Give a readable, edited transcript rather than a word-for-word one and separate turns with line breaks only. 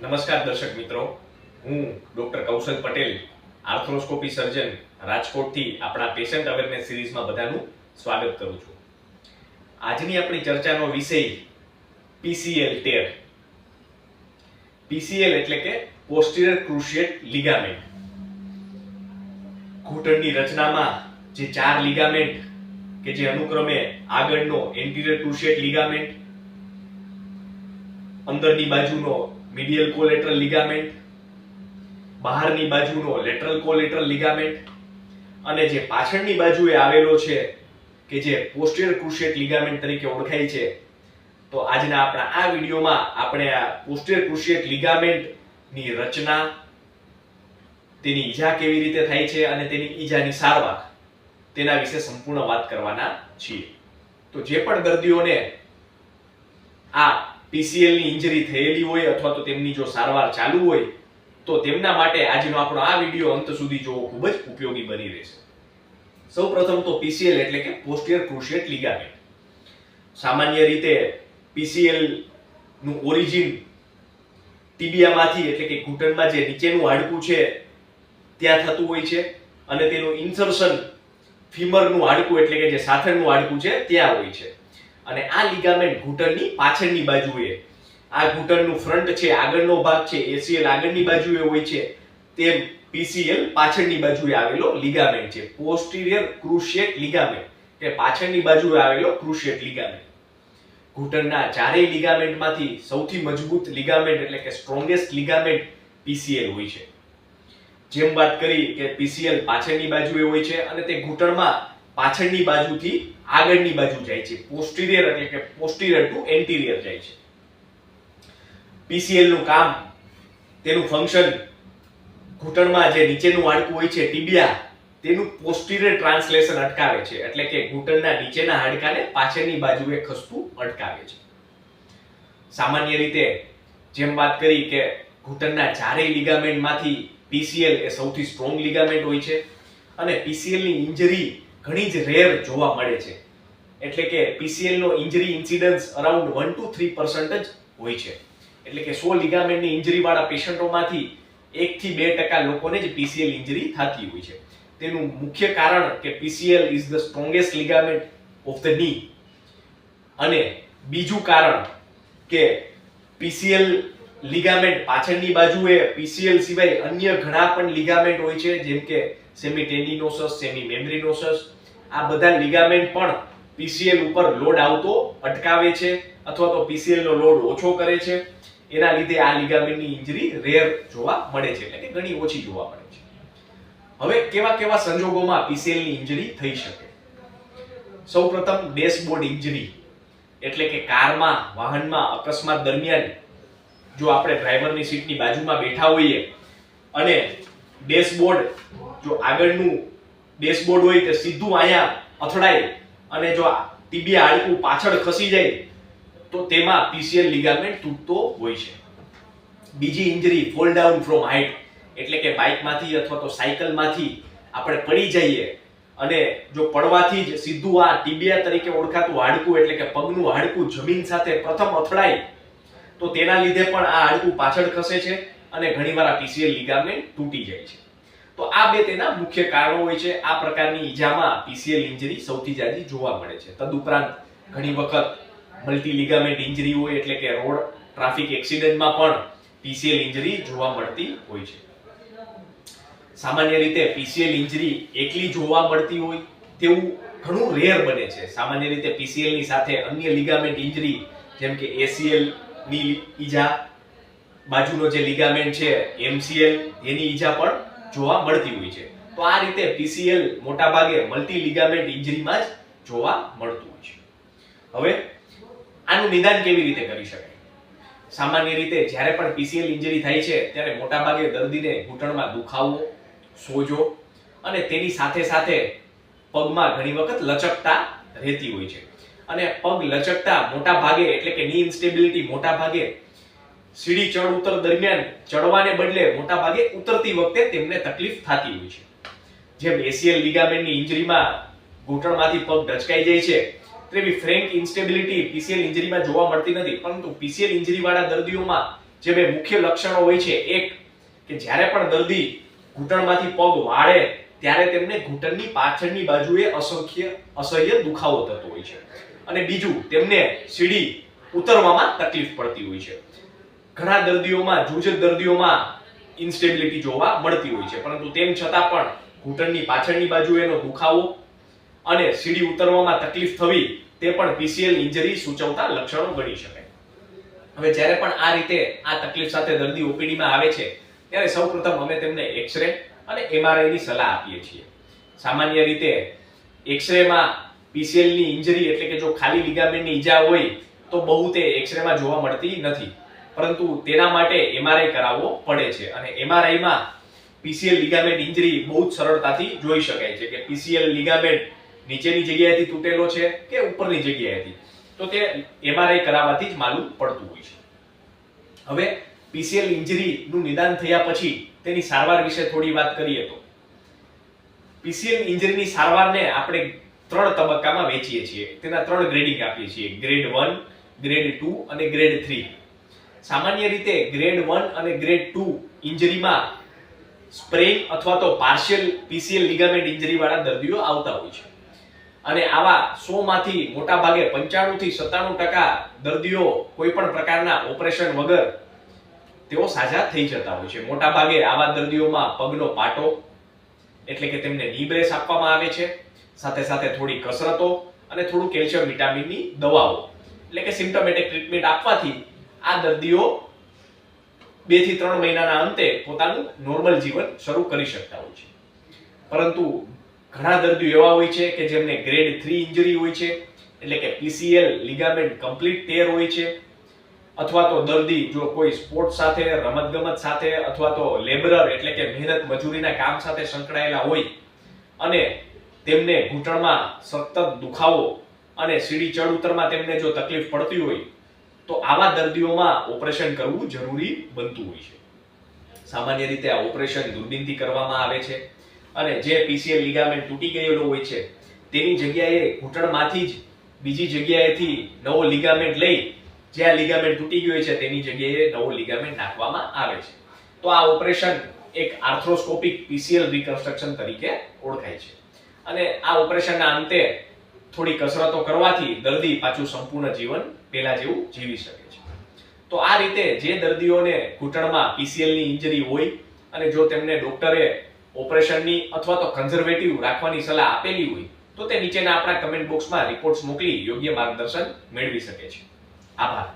નમસ્કાર દર્શક મિત્રો, હું ડોક્ટર કૌશલ પટેલ, આર્થ્રોસ્કોપી સર્જન, રાજકોટથી આપણા પેશન્ટ અવેરનેસ સિરીઝમાં બધાનું સ્વાગત કરું છું. આજની આપણી ચર્ચાનો વિષય પીસીએલ ટેર. પીસીએલ એટલે કે પોસ્ટીરિયર ક્રુશિયેટ લિગામેન્ટ. ઘૂંટણની રચનામાં જે 4 લિગામેન્ટ કે જે અનુક્રમે આગળનો એન્ટિરિયર ક્રુશિયેટ લિગામેન્ટ, અંદરની બાજુનો મીડિયલ કોલેટરલ લિગામેન્ટ, બહારની બાજુનો લેટરલ કોલેટરલ લિગામેન્ટ અને જે પાછળની બાજુએ આવેલો છે કે જે પોસ્ટીરિયર ક્રુશિયેટ લિગામેન્ટ તરીકે ઓળખાય છે. તો આજના આપણા આ વિડીયોમાં આપણે આ પોસ્ટીરિયર ક્રુશિયેટ લિગામેન્ટની રચના, તેની ઈજા કેવી રીતે થાય છે અને તેની ઈજાની સારવાર, તેના વિશે સંપૂર્ણ વાત કરવાના છીએ. તો જે પણ દર્દીઓને આ પીસીએલ ની ઇન્જરી થયેલી હોય અથવા તો તેમની જો સારવાર ચાલુ હોય તો તેમના માટે આજનો આપણો આ વિડીયો અંત સુધી જોવો ખૂબ જ ઉપયોગી બની રહેશે. સૌપ્રથમ તો પીસીએલ એટલે કે પોસ્ટીરિયર ક્રુશિયેટ લિગામેન્ટ. સામાન્ય રીતે પીસીએલ નું ઓરિજિન ટીબિયામાંથી એટલે કે ઘૂંટણમાં જે નીચેનું હાડકું છે ત્યાં થતું હોય છે અને તેનું ઇન્સર્શન ફીમરનું હાડકું એટલે કે જે સાથળનું હાડકું છે ત્યાં હોય છે. અને આ લિગામેન્ટ ઘૂંટણની પાછળની બાજુએ, આ ઘૂંટણનું ફ્રન્ટ છે, આગળનો ભાગ છે, એસીએલ આગળની બાજુએ હોય છે, તેમ પીસીએલ પાછળની બાજુએ આવેલો લિગામેન્ટ છે. પોસ્ટીરિયર ક્રુશિયેટ લિગામેન્ટ કે પાછળની બાજુએ આવેલો ક્રુશિયેટ લિગામેન્ટ. ઘૂંટણના ચારેય લિગામેન્ટમાંથી સૌથી મજબૂત લિગામેન્ટ એટલે કે સ્ટ્રોંગેસ્ટ લિગામેન્ટ પીસીએલ હોય છે. જેમ વાત કરી કે પીસીએલ પાછળની બાજુએ હોય છે અને તે ઘૂંટણમાં પાછળની બાજુથી આગળની બાજુ જાય છે. પોસ્ટીરિયર એટલે કે પોસ્ટીરિયર ટુ એન્ટિરિયર જાય છે. પીસીએલ નું કામ, તેનું ફંક્શન, ઘૂંટણમાં જે નીચેનું હાડકું હોય છે ટીબિયા, તેનું પોસ્ટીરિયર ટ્રાન્સલેશન અટકાવે છે. એટલે કે ઘૂંટણના નીચેના હાડકાને પાછળની બાજુએ ખસતું અટકાવે છે. સામાન્ય રીતે જેમ વાત કરી કે ઘૂંટણના ચારેય લિગામેન્ટમાંથી પીસીએલ એ સૌથી સ્ટ્રોંગ લિગામેન્ટ હોય છે અને પીસીએલ ની ઇન્જરી ઘણી જ રેર જોવા મળે છે. એટલે કે પીસીએલ નો ઇન્જરી ઇન્સિડન્સ અરાઉન્ડ 1 to 3% જ હોય છે. એટલે કે 100 લિગામેન્ટની ઇન્જરી વાળા પેશન્ટોમાંથી 1 થી 2% લોકોને જ પીસીએલ ઇન્જરી થતી હોય છે. તેનું મુખ્ય કારણ કે PCL is the strongest ligament of the ની, અને બીજું કારણ કે પીસીએલ લિગામેન્ટ પાછળની બાજુએ પીસીએલ સિવાય અન્ય ઘણા પણ લિગામેન્ટ હોય છે, જેમ કે સેમી ટેન્ડિનોસસ, સેમી મેમ્બ્રેનોસસ. આ બધા લિગામેન્ટ પણ પીસીએલ ઉપર લોડ આવતો અટકાવે છે અથવા તો પીસીએલ નો લોડ ઓછો કરે છે. એના લીધે આ લિગામેન્ટની ઇન્જરી રેર જોવા મળે છે, એટલે કે ઘણી ઓછી જોવા મળે છે. હવે કેવા કેવા સંજોગોમાં પીસીએલ ની ઇન્જરી થઈ શકે? સૌપ્રથમ ડેશબોર્ડ ઇન્જરી એટલે કે કારમાં, વાહનમાં અકસ્માત દરમિયાન જો આપણે ડ્રાઈવરની સીટની બાજુમાં બેઠા હોઈએ અને ડેશબોર્ડ, જો આગળનું ડેશબોર્ડ હોય તે સીધું અહીંયા અથડાય અને જો ટીબિયા હાડકું પાછળ ખસી જાય તો તેમાં પીસીએલ લિગામેન્ટ તૂટતો હોય છે. બીજી injury fall down from height એટલે કે બાઇકમાંથી અથવા તો સાયકલમાંથી આપણે પડી જઈએ અને જો પડવાથી જ સીધું આ ટીબિયા તરીકે ઓળખાતું હાડકું એટલે કે પગનું હાડકું જમીન સાથે પ્રથમ અથડાય તો તેના લીધે પણ આ હાડકું પાછળ ખસે છે અને ઘણીવાર આ પીસીએલ લિગામેન્ટ તૂટી જાય છે. તો આ બે તેના મુખ્ય કારણો હોય છે. આ પ્રકારની ઈજામાં પીસીએલ ઇન્જરી સૌથી જાજી જોવા મળે છે. તદુપરાંત ઘણી વખત મલ્ટી લિગામેન્ટ ઇન્જરી હોય એટલે કે રોડ ટ્રાફિક એક્સિડન્ટમાં પણ પીસીએલ ઇન્જરી જોવા મળતી હોય છે. સામાન્ય રીતે પીસીએલ ઇન્જરી એકલી જોવા મળતી હોય તેવું ઘણું રેર બને છે. સામાન્ય રીતે પીસીએલ ની સાથે અન્ય લિગામેન્ટ ઇન્જરી જેમ કે એસીએલ ની ઈજા, બાજુનો જે લિગામેન્ટ છે એમસીએલ, એની ઈજા પણ જોવા મળતી હોય છે. તો આ રીતે પીસીએલ મોટાભાગે મલ્ટી લિગામેન્ટ ઇન્જરીમાં જ જોવા મળતું હોય છે. હવે આનું નિદાન કેવી રીતે કરી શકાય? સામાન્ય રીતે જ્યારે પણ પીસીએલ ઇન્જરી થાય છે ત્યારે મોટાભાગે દર્દીને ઘૂંટણમાં દુખાવો, સોજો અને તેની સાથે સાથે પગમાં ઘણી વખત લચકતા રહેતી હોય છે. અને પગ લચકતા મોટા ભાગે એટલે કે ની ઇન્સ્ટેબિલિટી મોટા ભાગે સીડી ચડ ઉતર દરમિયાન ચડવાને બદલે મોટા ભાગે ઉતરતી વખતે તેમને તકલીફ થતી હોય છે. જેમ એસીએલ લિગામેન્ટની ઇન્જરીમાં ઘૂંટણમાંથી પગ ઢચકાઈ જાય છે તેવી ફ્રેન્ક ઇન્સ્ટેબિલિટી પીસીએલ ઇન્જરીમાં જોવા મળતી નથી, પરંતુ પીસીએલ ઇન્જરી વાળા દર્દીઓમાં જે બે મુખ્ય લક્ષણો હોય છે, એક કે જ્યારે પણ દર્દી ઘૂંટણમાંથી પગ વાળે ત્યારે તેમને ઘૂંટણની પાછળની બાજુએ અસહ્ય દુખાવો થતો હોય છે, અને બીજું તેમને સીડી ઉતરવામાં તકલીફ પડતી હોય છે. ઘણા દર્દીઓમાં, જૂજક દર્દીઓમાં ઇન્સ્ટેબિલિટી જોવા મળતી હોય છે, પરંતુ તેમ છતાં પણ ઘૂંટણની પાછળની બાજુએનો દુખાવો અને સીડી ઉતરવામાં તકલીફ થવી તે પણ પીસીએલ ઇન્જરી સૂચવતા લક્ષણો ગણી શકાય. હવે જ્યારે પણ આ રીતે આ તકલીફ સાથે દર્દી ઓપીડીમાં આવે છે ત્યારે સૌપ્રથમ અમે તેમને એક્સરે અને એમઆરઆઈ ની સલાહ આપીએ છીએ. સામાન્ય રીતે એક્સરેમાં પીસીએલ ની ઇન્જરી એટલે કે જો ખાલી લિગામેન્ટની ઈજા હોય તો બહુ તે એક્સરેમાં જોવા મળતી નથી, પરંતુ તેના માટે એમઆરઆઈ કરાવવો પડે છે, અને એમઆરઆઈ માં પીસીએલ લિગામેન્ટ ઇન્જરી બહુ જ સરળતાથી જોઈ શકાય છે કે પીસીએલ લિગામેન્ટ નીચેની જગ્યાએથી તૂટેલો છે કે ઉપરની જગ્યાએથી, તો તે એમઆરઆઈ કરાવવાથી જ માલુમ પડતું હોય છે. હવે પીસીએલ ઇન્જરી નું નિદાન થયા પછી તેની સારવાર વિશે થોડી વાત કરીએ તો પીસીએલ ઇન્જરીની સારવારને આપણે 3 તબક્કામાં વહેંચીએ છીએ. તેના 3 ગ્રેડિંગ આપીએ છીએ, ગ્રેડ 1, ગ્રેડ 2 અને ગ્રેડ 3. સામાન્ય રીતે ગ્રેડ 1 અને ગ્રેડ 2 ઇન્જરીમાં સ્પ્રેઇન અથવા તો પાર્શિયલ પીસીએલ લિગામેન્ટ ઇન્જરી વાળા દર્દીઓ આવતા હોય છે, અને આવા 100 માંથી મોટા ભાગે 95 થી 97% દર્દીઓ કોઈ પણ પ્રકારના ઓપરેશન વગર તેઓ સાજા થઈ જતા હોય છે. મોટા ભાગે આવા દર્દીઓમાં પગનો પાટો એટલે કે તેમને ની બ્રેસ આપવામાં આવે છે, સાથે સાથે થોડી કસરતો અને થોડું કેલ્શિયમ વિટામિનની દવાઓ એટલે કે સિમ્પ્ટોમેટિક ટ્રીટમેન્ટ આપવાથી આ દર્દીઓ 2 થી 3 મહિનાના અંતે પોતાનું નોર્મલ જીવન શરૂ કરી શકતા હોય છે. પરંતુ ઘણા દર્દીઓ એવા હોય છે કે જેમને ગ્રેડ 3 ઇન્જરી હોય છે, એટલે કે પીસીએલ લિગામેન્ટ કમ્પ્લીટ ટેર હોય છે, અથવા તો દર્દી જો કોઈ સ્પોર્ટ સાથે, રમતગમત સાથે અથવા તો લેબરર એટલે કે મહેનત મજૂરીના કામ સાથે સંકળાયેલા હોય અને તેમને ઘૂંટણમાં સતત દુખાવો અને સીડી ચડ ઉતરમાં તેમને જો તકલીફ પડતી હોય તો આવા દર્દીઓમાં ઓપરેશન કરવું જરૂરી બનતું હોય છે. સામાન્ય રીતે આ ઓપરેશન દૂરબીનથી કરવામાં આવે છે, અને જે પીસીએલ લિગામેન્ટ તૂટી ગયેલો હોય છે તેની જગ્યાએ ઘૂંટણમાંથી જ બીજી જગ્યાએથી નવો લિગામેન્ટ લઈ જ્યાં લિગામેન્ટ તૂટી ગયો છે તેની જગ્યાએ નવો લિગામેન્ટ નાખવામાં આવે છે. તો આ ઓપરેશન એક આર્થ્રોસ્કોપિક પીસીએલ રિકન્સ્ટ્રક્શન તરીકે ઓળખાય છે, અને આ ઓપરેશનના અંતે થોડી કસરતો કરવાથી દર્દી પાછું સંપૂર્ણ જીવન પહેલા જેવું જીવી શકે છે. તો આ રીતે જે દર્દીઓને ઘૂંટણમાં પીસીએલની ઇન્જરી હોય અને જો તેમને ડોક્ટરે ઓપરેશનની અથવા તો કન્ઝર્વેટિવ રાખવાની સલાહ આપેલી હોય તો તે નીચેના આપણા કમેન્ટ બોક્સમાં રિપોર્ટ્સ મોકલી યોગ્ય માર્ગદર્શન મેળવી શકે છે. આભાર.